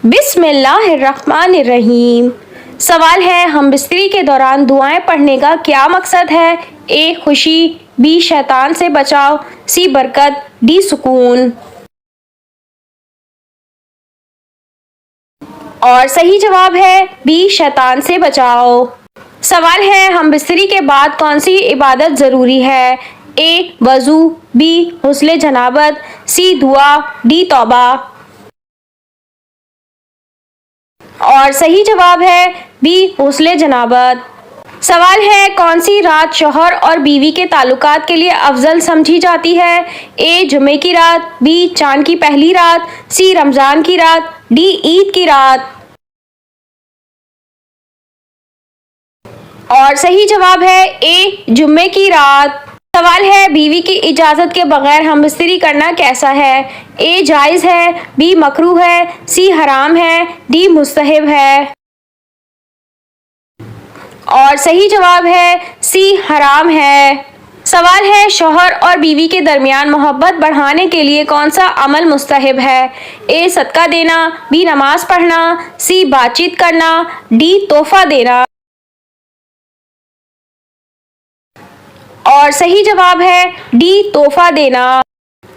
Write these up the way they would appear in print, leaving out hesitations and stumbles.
बिस्मिल्लाहिर्रहमानिर्रहीम। सवाल है, हम बिस्तरी के दौरान दुआएं पढ़ने का क्या मकसद है? ए खुशी, बी शैतान से बचाव, सी बरकत, डी सुकून। और सही जवाब है बी शैतान से बचाओ। सवाल है, हम बिस्तरी के बाद कौन सी इबादत ज़रूरी है? ए वज़ू, बी हुस्ले जनाबत, सी दुआ, डी तौबा। और सही जवाब है बी हुस्ले जनाबत। सवाल है, कौन सी रात शौहर और बीवी के ताल्लुकात के लिए अफजल समझी जाती है? ए जुमे की रात, बी चांद की पहली रात, सी रमज़ान की रात, डी ईद की रात। और सही जवाब है ए जुम्मे की रात। सवाल है, बीवी की इजाज़त के बगैर हम बिस्तरी करना कैसा है? ए जायज़ है, बी मकरूह है, सी हराम है, डी मुस्तहब है। और सही जवाब है सी हराम है। सवाल है, शौहर और बीवी के दरमियान मोहब्बत बढ़ाने के लिए कौन सा अमल मुस्तहब है? ए सदका देना, बी नमाज पढ़ना, सी बातचीत करना, डी तोहफा देना। और सही जवाब है डी तोहफा देना।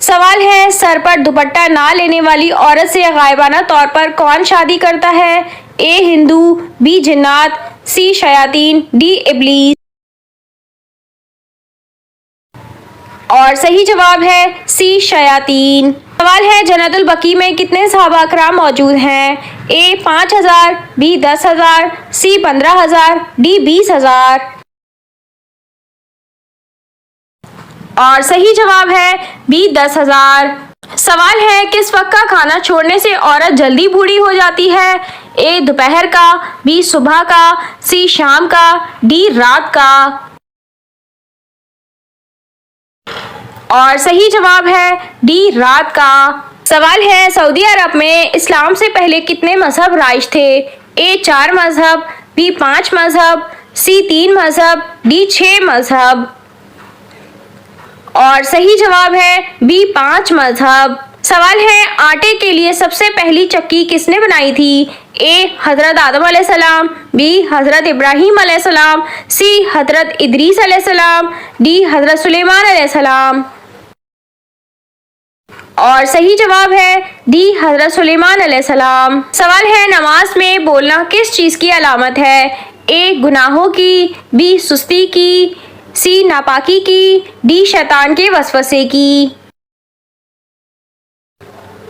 सवाल है, सर पर दुपट्टा ना लेने वाली औरत से गायबाना तौर पर कौन शादी करता है? ए हिंदू, बी जिन्नात, सी शयातीन, डी इब्लीस। और सही जवाब है सी शयातीन। सवाल है, जन्नतुल बकी में कितने सहाबा कराम मौजूद हैं? ए 5000, बी 10,000, सी 15,000, डी 20,000। और सही जवाब है बी 10,000। सवाल है, किस वक्त का खाना छोड़ने से औरत जल्दी बूढ़ी हो जाती है? ए दोपहर का, बी सुबह का, सी शाम का, डी रात का। और सही जवाब है डी रात का। सवाल है, सऊदी अरब में इस्लाम से पहले कितने मजहब राइज थे? ए 4 मजहब, बी 5 मजहब, सी 3 मजहब, डी 6 मजहब। और सही जवाब है बी 5 मजहब। सवाल है, आटे के लिए सबसे पहली चक्की किसने बनाई थी? ए हजरत आदम अलैहिस्सलाम, बी हजरत इब्राहीम अलैहिस्सलाम, सी हजरत इदरीस अलैहिस्सलाम, डी हजरत सुलेमान अलैहिस्सलाम। और सही जवाब है डी हजरत सुलेमान अलैहिस्सलाम। सवाल है, नमाज में बोलना किस चीज की अलामत है? ए गुनाहों की, बी सुस्ती की, सी नापाकी की, डी शैतान के वसवसे की।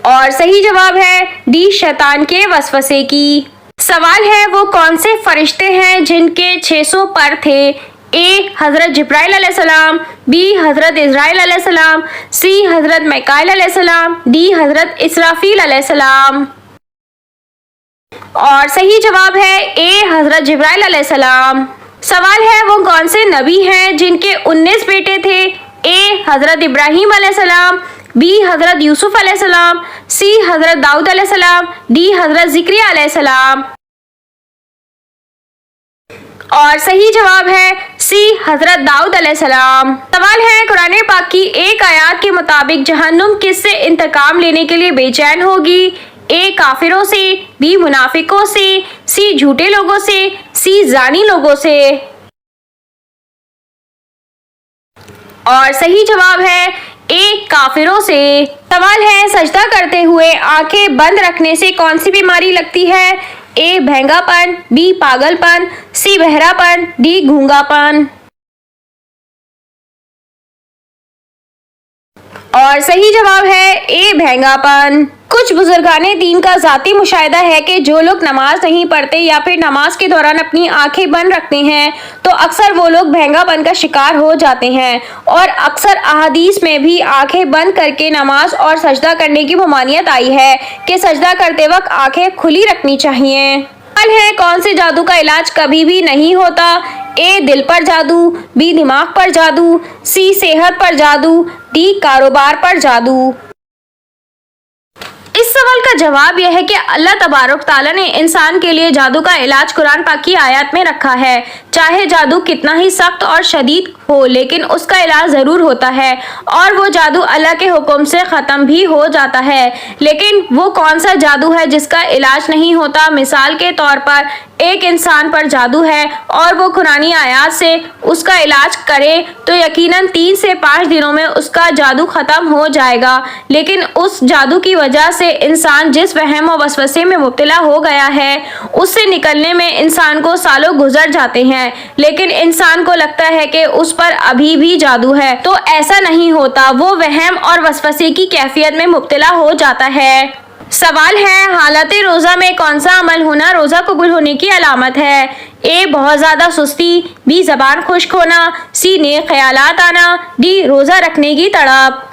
और सही जवाब है डी शैतान के वसवसे की। सवाल है, वो कौन से फरिश्ते हैं जिनके 600 पर थे? ए हजरत जिब्राइल अलैहिस्सलाम, बी हजरत इज़राइल अलैहिस्सलाम, सी हजरत मिकाईल अलैहिस्सलाम, डी हजरत इसराफील अलैहिस्सलाम। और सही जवाब है ए हजरत जिब्राइल अलैहिस्सलाम। सवाल है, वो कौन से नबी हैं जिनके 19 बेटे थे? ए हजरत इब्राहीम अलैहिस्सलाम, बी हजरत यूसुफ अलैहिस्सलाम, सी हजरत दाऊद अलैहिस्सलाम, डी हजरत ज़िक्रिया अलैहिस्सलाम। और सही जवाब है सी हजरत दाऊद अलैहिस्सलाम। सवाल है, कुरान पाक की एक आयत के मुताबिक जहन्नुम किससे इंतकाम लेने के लिए बेचैन होगी? ए काफिरों से, बी मुनाफिकों से, सी झूठे लोगों से, सी जानी लोगों से। और सही जवाब है ए काफिरों से। सवाल है, सजदा करते हुए आंखें बंद रखने से कौन सी बीमारी लगती है? ए भेंगापन, बी पागलपन, सी बहरापन, डी गूंगापन। और सही जवाब है ए भेंगापन। कुछ बुजुर्गाने दीन का जाती मुशाहिदा है कि जो लोग नमाज नहीं पढ़ते या फिर नमाज के दौरान अपनी आंखें बंद रखते हैं तो अक्सर वो लोग भेंगापन का शिकार हो जाते हैं। और अक्सर अहादीस में भी आंखें बंद करके नमाज और सजदा करने की ममानियत आई है कि सजदा करते वक्त आंखें खुली रखनी चाहिए। सवाल है, कौन से जादू का इलाज कभी भी नहीं होता? ए दिल पर जादू, बी दिमाग पर जादू, सी सेहत पर जादू, डी कारोबार पर जादू। इस सवाल का जवाब यह है कि अल्लाह तबारक तआला ने इंसान के लिए जादू का इलाज कुरान पाक की आयत में रखा है। चाहे जादू कितना ही सख्त और शदीद हो, लेकिन उसका इलाज जरूर होता है और वो जादू अल्लाह के हुक्म से खत्म भी हो जाता है। लेकिन वो कौन सा जादू है जिसका इलाज नहीं होता? मिसाल के तौर पर एक इंसान पर जादू है और वो कुरानी आयत से उसका इलाज करे तो यकीनन 3 से 5 दिनों में उसका जादू खत्म हो जाएगा। लेकिन उस जादू की वजह से इंसान जिस वहम और वसवसे में मुब्तला हो गया है उससे निकलने में इंसान को सालों गुजर जाते हैं, लेकिन इंसान को लगता है कि उस पर अभी भी जादू है। तो ऐसा नहीं होता, वो वहम और वसवसे की कैफियत में मुब्तला हो जाता है। सवाल है, हालत रोज़ा में कौन सा अमल होना रोज़ा कबूल होने की अलामत है? ए बहुत ज़्यादा सुस्ती, बी ज़बान खुश्क होना, सी नेक ख्यालात आना, डी रोज़ा रखने की तड़प।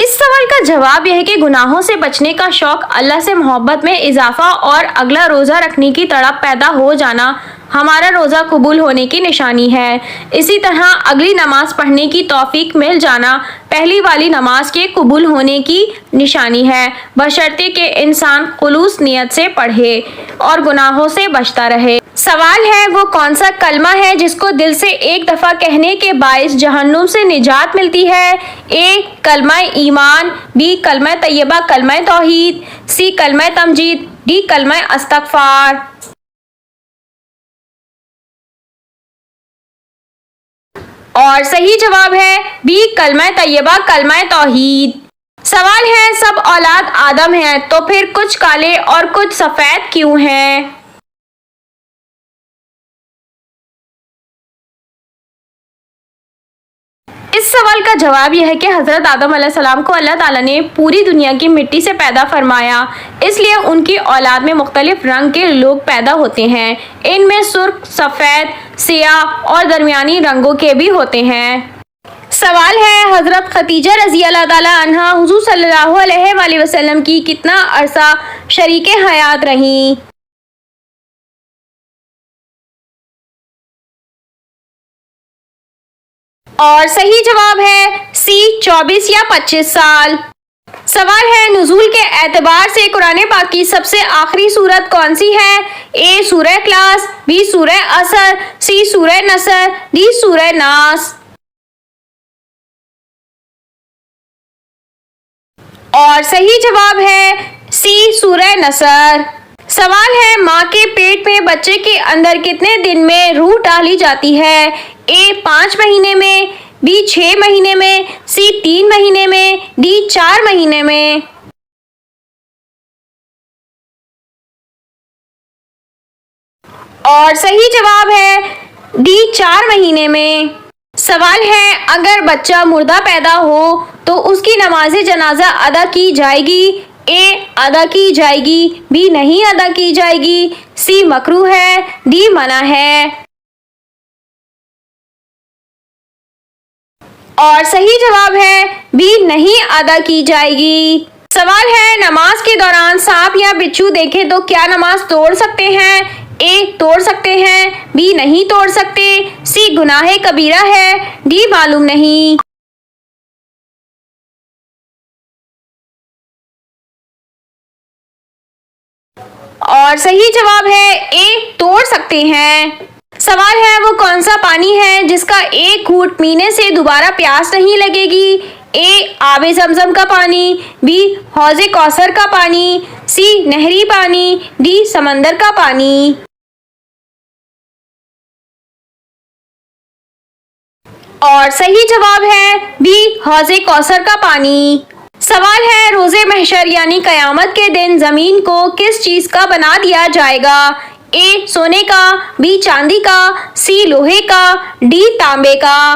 इस सवाल का जवाब यह है कि गुनाहों से बचने का शौक, अल्लाह से मोहब्बत में इजाफा और अगला रोज़ा रखने की तड़प पैदा हो जाना हमारा रोज़ा कबूल होने की निशानी है। इसी तरह अगली नमाज पढ़ने की तौफीक मिल जाना पहली वाली नमाज के कबूल होने की निशानी है, बशर्ते कि इंसान खुलूस नियत से पढ़े और गुनाहों से बचता रहे। सवाल है, वो कौन सा कलमा है जिसको दिल से एक दफ़ा कहने के बाइस जहन्नुम से निजात मिलती है? ए कलमा ईमान, बी कलमा तैयबा कलमा तौहीद, सी कलमा तमजीद, डी कलमा अस्तगफार। और सही जवाब है बी कलमा तैयबा कलमा तौहीद। सवाल है, सब औलाद आदम हैं तो फिर कुछ काले और कुछ सफेद क्यों हैं? इस सवाल का जवाब यह है कि हज़रत आदम अलैहिस्सलाम को अल्लाह ताला ने पूरी दुनिया की मिट्टी से पैदा फरमाया, इसलिए उनकी औलाद में मुख्तलिफ रंग के लोग पैदा होते हैं। इनमें सुर्ख, सफ़ेद, सियाह और दरमियानी रंगों के भी होते हैं। सवाल है, हज़रत खदीजा रज़ी अल्लाह ताला अन्हा हुज़ूर सल्लल्लाहु अलैहि वसल्लम की कितना अरसा शरीके हयात रहीं? और सही जवाब है सी 24 या 25 साल। सवाल है, नुज़ूल के एतबार से कुरान पाक की सबसे आखिरी सूरत कौन सी है? ए सूरह इखलास, बी सूरह असर, सी सूरह नसर, डी सूरह नास। और सही जवाब है सी सूरह नसर। सवाल है, माँ के पेट में बच्चे के अंदर कितने दिन में रूह डाली जाती है? ए 5 महीने में, बी 6 महीने में, सी 3 महीने में, डी 4 महीने में। और सही जवाब है डी 4 महीने में। सवाल है, अगर बच्चा मुर्दा पैदा हो तो उसकी नमाज जनाजा अदा की जाएगी? ए अदा की जाएगी, बी नहीं अदा की जाएगी, सी मकरूह है, डी मना है। और सही जवाब है बी नहीं अदा की जाएगी। सवाल है, नमाज के दौरान सांप या बिच्छू देखें तो क्या नमाज तोड़ सकते हैं? ए तोड़ सकते हैं, बी नहीं तोड़ सकते, सी गुनाह कबीरा है, डी मालूम नहीं। और सही जवाब है ए तोड़ सकते हैं। सवाल है, वो कौन सा पानी है जिसका एक घूंट पीने से दोबारा प्यास नहीं लगेगी? ए आबे ज़मज़म का पानी, बी हौज़े कौसर का पानी, सी नहरी पानी, डी समंदर का पानी। और सही जवाब है बी हौज़े कौसर का पानी। सवाल है, रोज़े महशर यानी कयामत के दिन ज़मीन को किस चीज़ का बना दिया जाएगा? ए सोने का, बी चांदी का, सी लोहे का, डी तांबे का।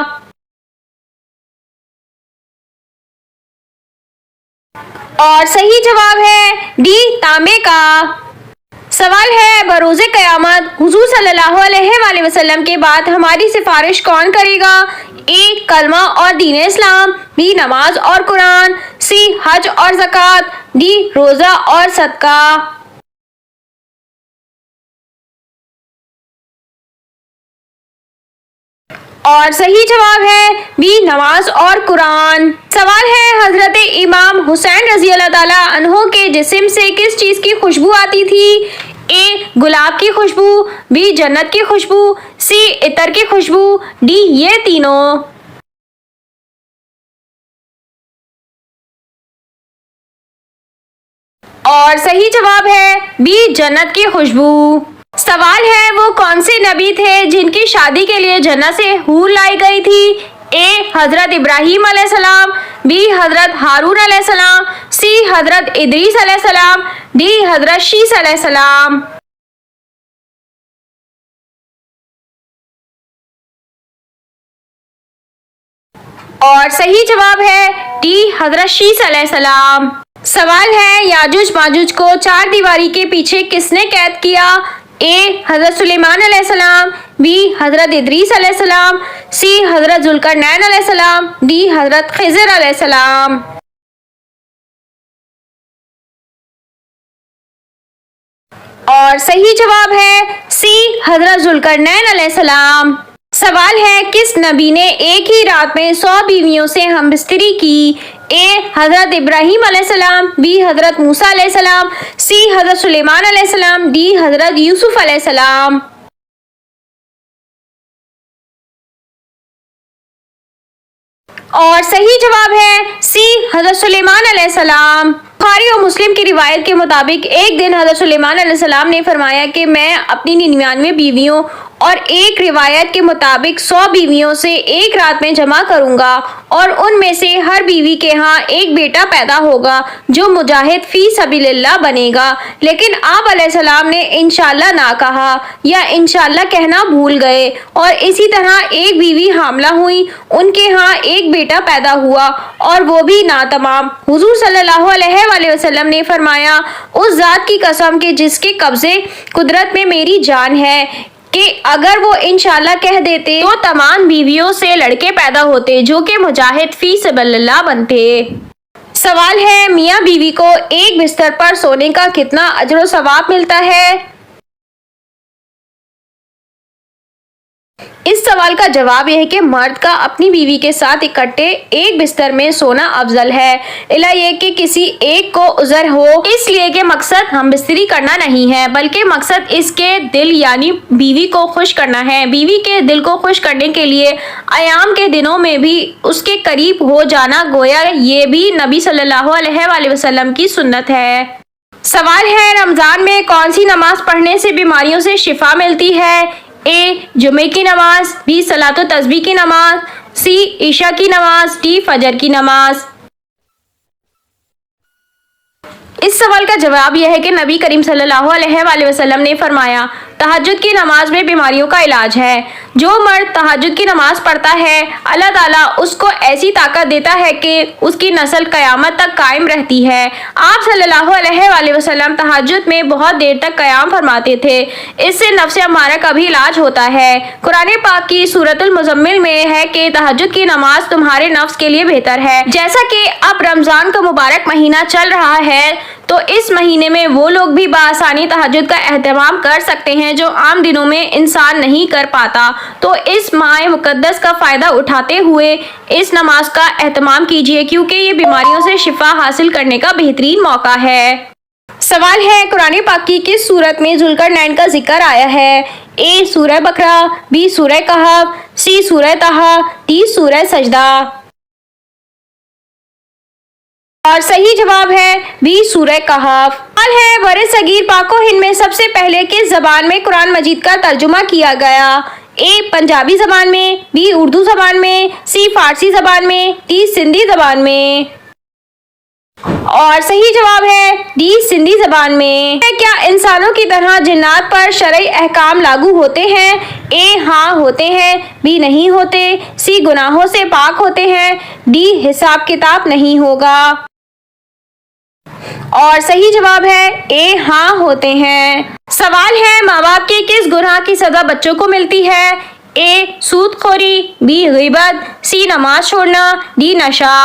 और सही जवाब है डी तांबे का। सवाल है, बरोज़े क़यामत हुज़ूर सल्लल्लाहु अलैहि वसल्लम के बाद हमारी सिफारिश कौन करेगा? ए कलमा और दीन इस्लाम, बी नमाज और कुरान, सी हज और ज़कात, डी रोज़ा और सदका। और सही जवाब है बी नमाज और कुरान। सवाल है, हजरत इमाम हुसैन रजी अल्लाह ताला अन्हो के जिस्म से किस चीज़ की खुशबू आती थी? ए गुलाब की खुशबू, बी जन्नत की खुशबू, सी इतर की खुशबू, डी ये तीनों। और सही जवाब है बी जन्नत की खुशबू। सवाल है वो कौन से नबी थे जिनकी शादी के लिए जन्नत से हूर लाई गई थी। ए हजरत इब्राहीम अलैहिस्सलाम, बी हजरत हारून अलैहिस्सलाम, सी हजरत इदरीस अलैहिस्सलाम, डी हजरत शीस अलैहिस्सलाम। और सही जवाब है डी हजरत शीस अलैहिस्सलाम। सवाल है याजुज माजुज को चार दीवारी के पीछे किसने कैद किया। ए हजरत सुलेमान अलैहिस्सलाम, बी हजरत इदरीस अलैहिस्सलाम, सी हजरत जुल्करनैन अलैहिस्सलाम, डी हजरत खिज़र अलैहिस्सलाम। और सही जवाब है सी हजरत जुल्करनैन अलैहिस्सलाम। सवाल है किस नबी ने एक ही रात में 100 बीवियों से हमबिस्तरी की। ए हजरत इब्राहीम अलैहिस्सलाम, बी हजरत मूसा अलैहिस्सलाम, सी हजरत सुलेमान अलैहिस्सलाम, डी हजरत यूसुफ अलैहिस्सलाम। और सही जवाब है सी हजरत सुलेमान अलैहिस्सलाम। बुखारी और मुस्लिम की रिवायत के मुताबिक एक दिन हजरत सुलेमान अलैहिस्सलाम ने फरमाया कि मैं अपनी 99 बीवियों और एक रिवायत के मुताबिक 100 बीवियों से एक रात में जमा करूंगा और उनमें से हर बीवी के यहाँ एक बेटा पैदा होगा जो मुजाहिद फी सबीलिल्लाह बनेगा। लेकिन आप अलैहिस्सलाम ने इंशाअल्लाह ना कहा या इंशाअल्लाह कहना भूल गए और इसी तरह एक बीवी हामला हुई, उनके यहाँ एक बेटा पैदा हुआ और वो भी ना तमाम। हुजूर सल्लल्लाहु अलैहि वसल्लम ने फरमाया उस जात की कसम के जिसके कब्जे कुदरत में मेरी जान है कि अगर वो इंशाल्लाह कह देते तो तमाम बीवियों से लड़के पैदा होते जो कि मुजाहिद फी सबीलिल्लाह बनते। सवाल है मियाँ बीवी को एक बिस्तर पर सोने का कितना अजर व सवाब मिलता है। इस सवाल का जवाब यह है कि मर्द का अपनी बीवी के साथ इकट्ठे एक बिस्तर में सोना अफजल है, इला ये कि किसी एक को उज़र हो, इसलिए कि मकसद हम बिस्तरी करना नहीं है बल्कि मकसद इसके दिल यानी बीवी को खुश करना है। बीवी के दिल को खुश करने के लिए अयाम के दिनों में भी उसके करीब हो जाना गोया ये भी नबी सल्लल्लाहु अलैहि वसल्लम की सुन्नत है। सवाल है रमज़ान में कौन सी नमाज पढ़ने से बीमारियों से शिफा मिलती है। ए जुमे की नमाज, बी सलातो तस्बीह की नमाज, सी ईशा की नमाज, डी फजर की नमाज। इस सवाल का जवाब यह है कि नबी करीम सल्लल्लाहु अलैहि वसल्लम ने फरमाया तहज्जुद की नमाज में बीमारियों का इलाज है। जो मर्द तहज्जुद की नमाज पढ़ता है अल्लाह ताला उसको ऐसी ताकत देता है कि उसकी नस्ल क़यामत तक कायम रहती है। आप सल्लल्लाहु अलैहि वसल्लम तहज्जुद में बहुत देर तक क़याम फरमाते थे, इससे नफ्स अम्मारा का भी इलाज होता है। कुरान पाक की सूरतुल मुज़म्मिल में है कि तहज्जुद की नमाज तुम्हारे नफ्स के लिए बेहतर है। जैसा कि अब रमज़ान का मुबारक महीना चल रहा है तो इस महीने में वो लोग भी बासानी तहज्जुद का एहतमाम कर सकते हैं जो आम दिनों में इंसान नहीं कर पाता। तो इस माह मुकद्दस का फ़ायदा उठाते हुए इस नमाज का एहतमाम कीजिए क्योंकि ये बीमारियों से शिफा हासिल करने का बेहतरीन मौका है। सवाल है कुरान पाक की किस सूरत में जुल्करनैन का जिक्र आया है। ए सूरह बकरा, बी सूरह कहफ, सी सूरह तहा, डी सूरह सजदा। और सही जवाब है बी सूरह कहफ। सवाल है बरे सगीर पाको हिंद में सबसे पहले किस जबान में कुरान मजीद का तर्जुमा किया गया। ए पंजाबी जबान में, बी उर्दू जबान में, सी फारसी जबान में, डी सिंधी जबान में। और सही जवाब है डी सिंधी जबान में। क्या इंसानों की तरह जिन्नात पर शरई अहकाम लागू होते हैं। ए हाँ होते हैं, बी नहीं होते, सी गुनाहों से पाक होते हैं, डी हिसाब किताब नहीं होगा। और सही जवाब है ए हाँ होते हैं। सवाल है माँ बाप के किस गुनाह की सजा बच्चों को मिलती है। ए सूदखोरी, बी ग़ीबत, सी नमाज छोड़ना, डी नशा।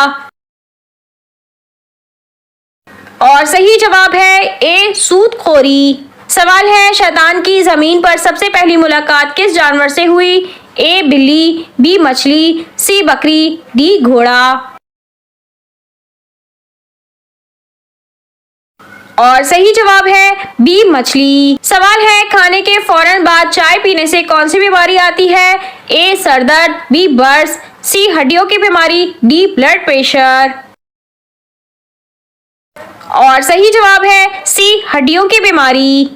और सही जवाब है ए सूदखोरी। सवाल है शैतान की जमीन पर सबसे पहली मुलाकात किस जानवर से हुई। ए बिल्ली, बी मछली, सी बकरी, डी घोड़ा। और सही जवाब है बी मछली। सवाल है खाने के फौरन बाद चाय पीने से कौन सी बीमारी आती है? ए सर दर्द, बी बर्स, सी हड्डियों की बीमारी, डी ब्लड प्रेशर। और सही जवाब है सी हड्डियों की बीमारी।